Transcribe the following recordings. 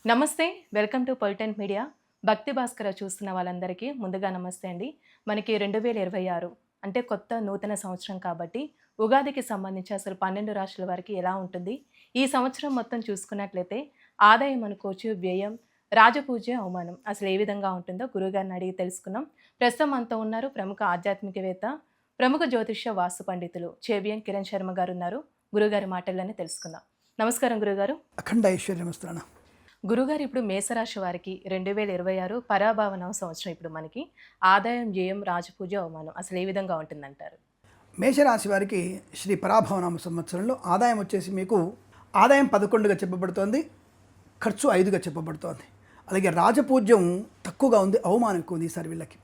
నమస్తే. Welcome to పొలిటెంట్ media. భక్తి భాస్కర చూస్తున్న వాళ్ళందరికీ ముందుగా నమస్తే అండి. మనకి 2026 అంటే కొత్త నూతన సంవత్సరం కాబట్టి ఉగాదికి సంబంధించి అసలు 12 రాశుల వారికి ఎలా ఉంటుంది? ఈ సంవత్సరం మొత్తం చూసుకున్నట్లయితే ఆదాయం అనుకోవచ్చు, వ్యయం, రాజపూజ్య, అవమానం అసలు ఏ విధంగా ఉంటుందో గురువుగారిని అడిగి తెలుసుకుందాం. ప్రస్తుతం మనతో ఉన్నారు ప్రముఖ ఆధ్యాత్మికవేత్త, ప్రముఖ జ్యోతిష్య వాస్తు పండితులు చెవిఎన్ కిరణ్ శర్మ గారు ఉన్నారు. గురువుగారి మాటల్లోనే తెలుసుకుందాం. నమస్కారం గురుగారు. అఖండ ఐశ్వర్యమస్తున్న గురుగారు, ఇప్పుడు మేషరాశి వారికి 2026 పరాభావ సంవత్సరం. ఇప్పుడు మనకి ఆదాయం, వ్యయం, రాజపూజ, అవమానం అసలు ఏ విధంగా ఉంటుందంటారు? మేషరాశి వారికి శ్రీ పరాభవనామ సంవత్సరంలో ఆదాయం వచ్చేసి మీకు ఆదాయం 11గా చెప్పబడుతోంది, ఖర్చు 5గా చెప్పబడుతోంది. అలాగే రాజపూజ్యం తక్కువగా ఉంది, అవమానం ఎక్కువ ఉంది ఈసారి వీళ్ళకి.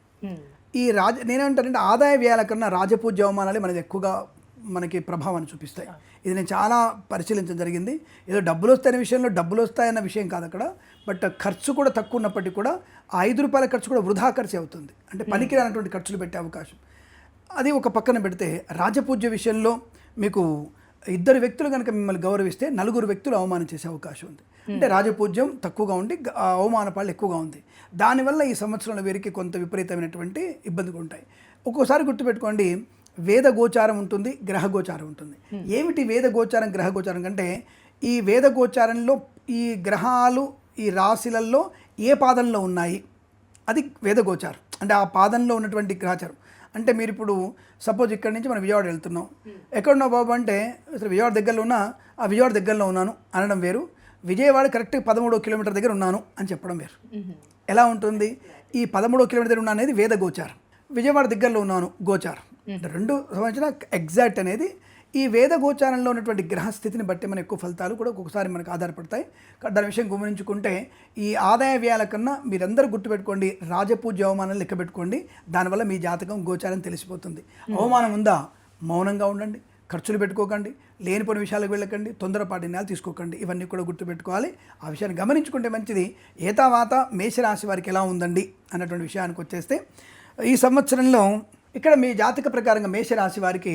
ఈ నేనేమంటానంటే ఆదాయ వ్యయాల కన్నా రాజపూజ్య అవమానాలే మనకి ఎక్కువగా మనకి ప్రభావాన్ని చూపిస్తాయి. ఇది నేను చాలా పరిశీలించడం జరిగింది. ఏదో డబ్బులు వస్తాయనే విషయంలో డబ్బులు వస్తాయన్న విషయం కాదు అక్కడ, బట్ ఖర్చు కూడా తక్కువ ఉన్నప్పటికీ కూడా ఆ ₹5 ఖర్చు కూడా వృధా ఖర్చు అవుతుంది. అంటే పనికిరానటువంటి ఖర్చులు పెట్టే అవకాశం. అది ఒక పక్కన పెడితే రాజపూజ్య విషయంలో మీకు 2 వ్యక్తులు కనుక మిమ్మల్ని గౌరవిస్తే 4 వ్యక్తులు అవమానం చేసే అవకాశం ఉంది. అంటే రాజపూజ్యం తక్కువగా ఉండి అవమాన పాళ్ళు ఎక్కువగా ఉంది. దానివల్ల ఈ సంవత్సరంలో వీరికి కొంత విపరీతమైనటువంటి ఇబ్బందులు ఉంటాయి. ఒక్కోసారి గుర్తుపెట్టుకోండి, వేద గోచారం ఉంటుంది, గ్రహ గోచారం ఉంటుంది. ఏమిటి వేద గోచారం, గ్రహ గోచారం కంటే ఈ వేద గోచారంలో ఈ గ్రహాలు ఈ రాశులలో ఏ పాదంలో ఉన్నాయి అది వేద గోచారం. అంటే ఆ పాదంలో ఉన్నటువంటి గ్రహచారం. అంటే మీరు ఇప్పుడు సపోజ్ ఇక్కడి నుంచి మనం విజయవాడ వెళ్తున్నాం, ఎక్కడున్నావు బాబు అంటే అసలు విజయవాడ దగ్గరలో ఉన్నా, ఆ విజయవాడ దగ్గరలో ఉన్నాను అనడం వేరు, విజయవాడ కరెక్ట్గా 13 కిలోమీటర్ దగ్గర ఉన్నాను అని చెప్పడం వేరు. ఎలా ఉంటుంది? ఈ 13 కిలోమీటర్ ఉన్నా అనేది వేద గోచారం, విజయవాడ దగ్గరలో ఉన్నాను గోచారం. రెండు సంబంధించిన ఎగ్జాక్ట్ అనేది ఈ వేద గోచారంలో ఉన్నటువంటి గ్రహస్థితిని బట్టి మన ఎక్కువ ఫలితాలు కూడా ఒక్కొక్కసారి మనకు ఆధారపడతాయి. దాని విషయం గమనించుకుంటే ఈ ఆదాయ వ్యయాల కన్నా మీరందరూ గుర్తుపెట్టుకోండి, రాజపూజ్య అవమానం లెక్క పెట్టుకోండి. దానివల్ల మీ జాతకం గోచారం తెలిసిపోతుంది. అవమానం ఉందా, మౌనంగా ఉండండి, ఖర్చులు పెట్టుకోకండి, లేనిపోయిన విషయాలకు వెళ్ళకండి, తొందరపాటి నిర్ణయాలు తీసుకోకండి. ఇవన్నీ కూడా గుర్తుపెట్టుకోవాలి. ఆ విషయాన్ని గమనించుకుంటే మంచిది. ఏతావాత మేషరాశి వారికి ఎలా ఉందండి అన్నటువంటి విషయానికి వచ్చేస్తే, ఈ సంవత్సరంలో ఇక్కడ మీ జాతక ప్రకారంగా మేషరాశి వారికి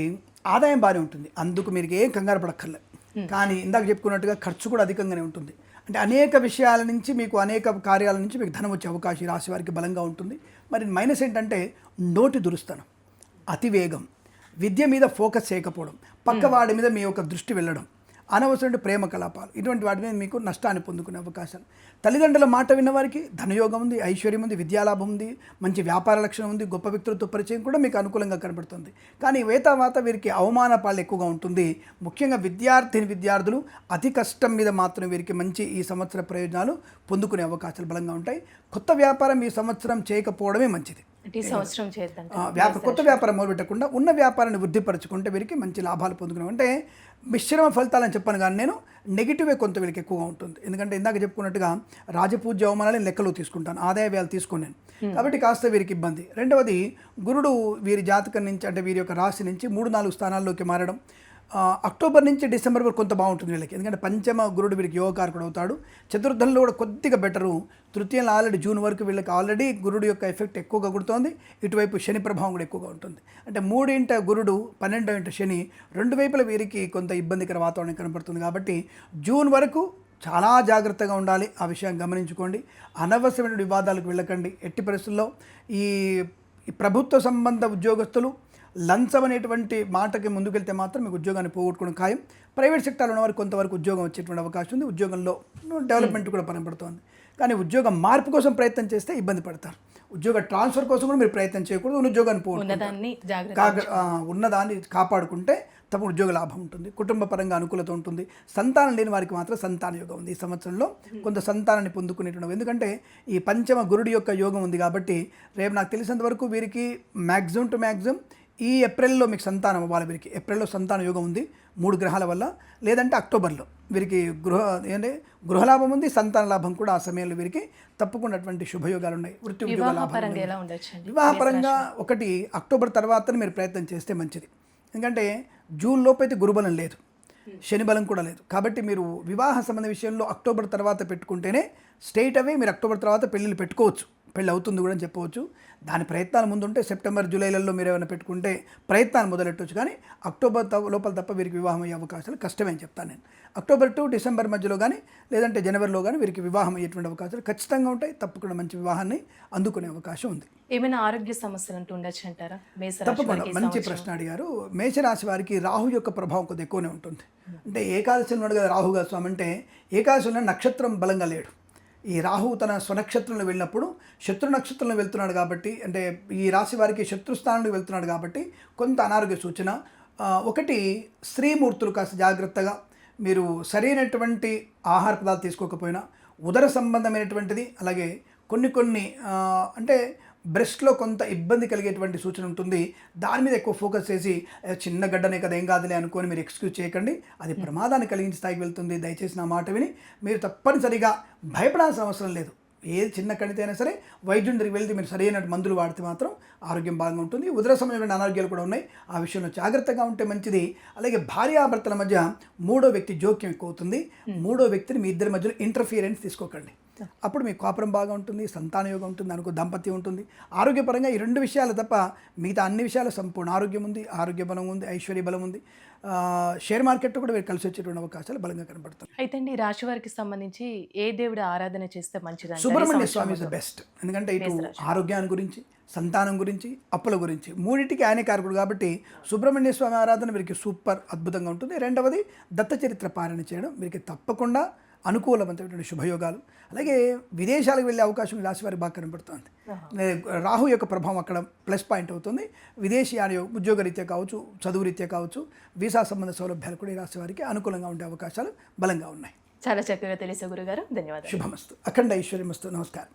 ఆదాయం బాగానే ఉంటుంది, అందుకు మీరు ఏం కంగారు పడక్కర్లేదు. కానీ ఇందాక చెప్పుకున్నట్టుగా ఖర్చు కూడా అధికంగానే ఉంటుంది. అంటే అనేక విషయాల నుంచి మీకు, అనేక కార్యాల నుంచి మీకు ధనం వచ్చే అవకాశం ఈ రాశి వారికి బలంగా ఉంటుంది. మరి మైనస్ ఏంటంటే నోటి దురుస్తనం, అతివేగం, విద్య మీద ఫోకస్ చేయకపోవడం, పక్కవాడి మీద మీ యొక్క దృష్టి వెళ్ళడం, అనవసరమైన ప్రేమ కలాపాలు, ఇటువంటి వాటి మీద మీకు నష్టాన్ని పొందుకునే అవకాశాలు. తల్లిదండ్రుల మాట విన్నవారికి ధనయోగం ఉంది, ఐశ్వర్యం ఉంది, విద్యాలాభం ఉంది, మంచి వ్యాపార లక్షణం ఉంది, గొప్ప వ్యక్తులతో పరిచయం కూడా మీకు అనుకూలంగా కనబడుతుంది. కానీ వేతావాత వీరికి అవమాన పాలు ఎక్కువగా ఉంటుంది. ముఖ్యంగా విద్యార్థులు అతి కష్టం మీద మాత్రం వీరికి మంచి ఈ సంవత్సర ప్రయోజనాలు పొందుకునే అవకాశాలు బలంగా ఉంటాయి. కొత్త వ్యాపారం ఈ సంవత్సరం చేయకపోవడమే మంచిది. కొత్త వ్యాపారం మొదలుపెట్టకుండా ఉన్న వ్యాపారాన్ని వృద్ధిపరచుకుంటే వీరికి మంచి లాభాలు పొందుకున్నాం. అంటే మిశ్రమ ఫలితాలని చెప్పాను, కానీ నేను నెగిటివే కొంత వీరికి ఎక్కువగా ఉంటుంది. ఎందుకంటే ఇందాక చెప్పుకున్నట్టుగా రాజపూజ్య అవమానాలు లెక్కలో తీసుకుంటాను, ఆదాయ వ్యయాలు తీసుకున్నాను కాబట్టి కాస్త వీరికి ఇబ్బంది. రెండవది, గురుడు వీరి జాతకం నుంచి, అంటే వీరి యొక్క రాశి నుంచి 3-4 స్థానాల్లోకి మారడం అక్టోబర్ నుంచి డిసెంబర్ వరకు కొంత బాగుంటుంది వీళ్ళకి. ఎందుకంటే పంచమ గురుడు వీరికి యోగకారకుడు అవుతాడు. చతుర్థంలో కూడా కొద్దిగా బెటరు. తృతీయంలో ఆల్రెడీ జూన్ వరకు వీళ్ళకి ఆల్రెడీ గురుడు యొక్క ఎఫెక్ట్ ఎక్కువగా కొడుతోంది. ఇటువైపు శని ప్రభావం కూడా ఎక్కువగా ఉంటుంది. అంటే 3వ గురుడు 12వ శని, 2 వైపుల వీరికి కొంత ఇబ్బందికర వాతావరణం కనపడుతుంది. కాబట్టి జూన్ వరకు చాలా జాగ్రత్తగా ఉండాలి. ఆ విషయాన్ని గమనించుకోండి. అనవసరమైన వివాదాలకు వెళ్ళకండి. ఎట్టి పరిస్థితుల్లో ఈ ప్రభుత్వ సంబంధ ఉద్యోగస్తులు లంచం అనేటువంటి మాటకి ముందుకెళ్తే మాత్రం మీకు ఉద్యోగాన్ని పోగొట్టుకోవడం ఖాయం. ప్రైవేట్ సెక్టార్లో ఉన్న వారికి కొంతవరకు ఉద్యోగం వచ్చేటువంటి అవకాశం ఉంది. ఉద్యోగంలో డెవలప్మెంట్ కూడా కనబడుతోంది. కానీ ఉద్యోగం మార్పు కోసం ప్రయత్నం చేస్తే ఇబ్బంది పడతారు. ఉద్యోగ ట్రాన్స్ఫర్ కోసం కూడా మీరు ప్రయత్నం చేయకూడదు. ఉద్యోగాన్ని ఉన్నదాన్ని కాపాడుకుంటే తప్ప ఉద్యోగ లాభం ఉంటుంది. కుటుంబ పరంగా అనుకూలత ఉంటుంది. సంతానం లేని వారికి మాత్రం సంతాన యోగం ఉంది. ఈ సంవత్సరంలో కొంత సంతానాన్ని పొందుకునేటువంటి, ఎందుకంటే ఈ పంచమ గురుడి యొక్క యోగం ఉంది కాబట్టి రేపు నాకు తెలిసినంత వరకు వీరికి మ్యాక్సిమం ఈ ఏప్రిల్లో మీకు సంతానం అవ్వాలి. వీరికి ఏప్రిల్లో సంతాన యోగం ఉంది 3 గ్రహాల వల్ల. లేదంటే అక్టోబర్లో వీరికి గృహలాభం ఉంది, సంతాన లాభం కూడా ఆ సమయంలో వీరికి తప్పకుండా శుభయోగాలు ఉన్నాయి. వృత్తి ఉద్యోగ లాభం. వివాహపరంగా ఒకటి అక్టోబర్ తర్వాత మీరు ప్రయత్నం చేస్తే మంచిది. ఎందుకంటే జూన్ లోపు అయితే గురుబలం లేదు, శని బలం కూడా లేదు. కాబట్టి మీరు వివాహ సంబంధ విషయంలో అక్టోబర్ తర్వాత పెట్టుకుంటేనే స్ట్రైట్ అవే మీరు అక్టోబర్ తర్వాత పెళ్ళిళ్ళు పెట్టుకోవచ్చు. పెళ్ళి అవుతుంది కూడా అని చెప్పవచ్చు. దాని ప్రయత్నాలు ముందుంటే సెప్టెంబర్ జూలైలలో మీరు ఏమైనా పెట్టుకుంటే ప్రయత్నాలు మొదలెట్టవచ్చు. కానీ అక్టోబర్ లోపల తప్ప వీరికి వివాహం అయ్యే అవకాశాలు కష్టమే అని చెప్తాను నేను. అక్టోబర్ టు డిసెంబర్ మధ్యలో కానీ లేదంటే జనవరిలో కానీ వీరికి వివాహం అయ్యేటువంటి అవకాశాలు ఖచ్చితంగా ఉంటాయి. తప్పకుండా మంచి వివాహాన్ని అందుకునే అవకాశం ఉంది. ఏమైనా ఆరోగ్య సమస్యలు అంటూ ఉండొచ్చు అంటారా? తప్పకుండా మంచి ప్రశ్న అడిగారు. మేషరాశి వారికి రాహు యొక్క ప్రభావం కొద్దిగా ఎక్కువనే ఉంటుంది. అంటే ఏకాదశి ఉన్నాడు కదా రాహు గారు స్వామి, అంటే ఏకాదశిలో నక్షత్రం బలంగా లేడు. ఈ రాహు తన స్వనక్షత్రంలో వెళ్ళినప్పుడు శత్రు నక్షత్రంలో వెళ్తున్నాడు కాబట్టి, అంటే ఈ రాశి వారికి శత్రుస్థానంలో వెళ్తున్నాడు కాబట్టి కొంత అనారోగ్య సూచన. ఒకటి, స్త్రీమూర్తులు కాస్త జాగ్రత్తగా మీరు సరైనటువంటి ఆహార పదార్థాలు తీసుకోకపోయినా ఉదర సంబంధమైనటువంటిది, అలాగే కొన్ని అంటే బ్రెస్ట్లో కొంత ఇబ్బంది కలిగేటువంటి సూచన ఉంటుంది. దాని మీద ఎక్కువ ఫోకస్ చేసి చిన్న గడ్డనే కదా ఏం కాదులే అనుకొని మీరు ఎక్స్క్యూజ్ చేయకండి. అది ప్రమాదాన్ని కలిగించే స్థాయికి వెళ్తుంది. దయచేసి నా మాట విని మీరు తప్పనిసరిగా భయపడాల్సిన అవసరం లేదు. ఏది చిన్న కణిత అయినా సరే వైద్యుని దగ్గరికి వెళ్తే మీరు సరైన మందులు వాడితే మాత్రం ఆరోగ్యం బాగా ఉంటుంది. ఉదర సంబంధమైన అనారోగ్యాలు కూడా ఉన్నాయి. ఆ విషయంలో జాగ్రత్తగా ఉంటే మంచిది. అలాగే భార్యాభర్తల మధ్య మూడో వ్యక్తి జోక్యం ఎక్కువ అవుతుంది. మూడో వ్యక్తిని మీ ఇద్దరి మధ్యలో ఇంటర్ఫియరెన్స్ తీసుకోకండి. అప్పుడు మీ కాపురం బాగా ఉంటుంది, సంతాన యోగం ఉంటుంది, అనుకో దాంపత్యం ఉంటుంది. ఆరోగ్యపరంగా ఈ రెండు విషయాలు తప్ప మిగతా అన్ని విషయాలు సంపూర్ణ ఆరోగ్యం ఉంది, ఆరోగ్య బలం ఉంది, ఐశ్వర్య బలం ఉంది. షేర్ మార్కెట్ కూడా మీరు కలిసి వచ్చేటువంటి అవకాశాలు బలంగా కనబడుతుంది. అయితే అండి రాశి వారికి సంబంధించి ఏ దేవుడు ఆరాధన చేస్తే మంచిది? సుబ్రహ్మణ్య స్వామి ఇస్ ద బెస్ట్. ఎందుకంటే ఇటు ఆరోగ్యాన్ని గురించి, సంతానం గురించి, అప్పుల గురించి మూడింటికి ఆయనే కారకుడు కాబట్టి సుబ్రహ్మణ్య స్వామి ఆరాధన వీరికి సూపర్ అద్భుతంగా ఉంటుంది. రెండవది దత్త చరిత్ర పారాయణ చేయడం వీరికి తప్పకుండా అనుకూలమైనటువంటి శుభయోగాలు. అలాగే విదేశాలకు వెళ్ళే అవకాశం రాశి వారికి బాగా కనబడుతుంది. రాహు యొక్క ప్రభావం అక్కడ ప్లస్ పాయింట్ అవుతుంది. విదేశీయాన ఉద్యోగ రీత్యా కావచ్చు, చదువు రీత్యా కావచ్చు, వీసా సంబంధ సౌలభ్యాలు కూడా ఈ రాశి వారికి అనుకూలంగా ఉండే అవకాశాలు బలంగా ఉన్నాయి. చాలా చక్కగా తెలిసే గురుగారు, ధన్యవాదాలు. శుభమస్తు, అఖండ ఐశ్వర్యమస్తు. నమస్కారం.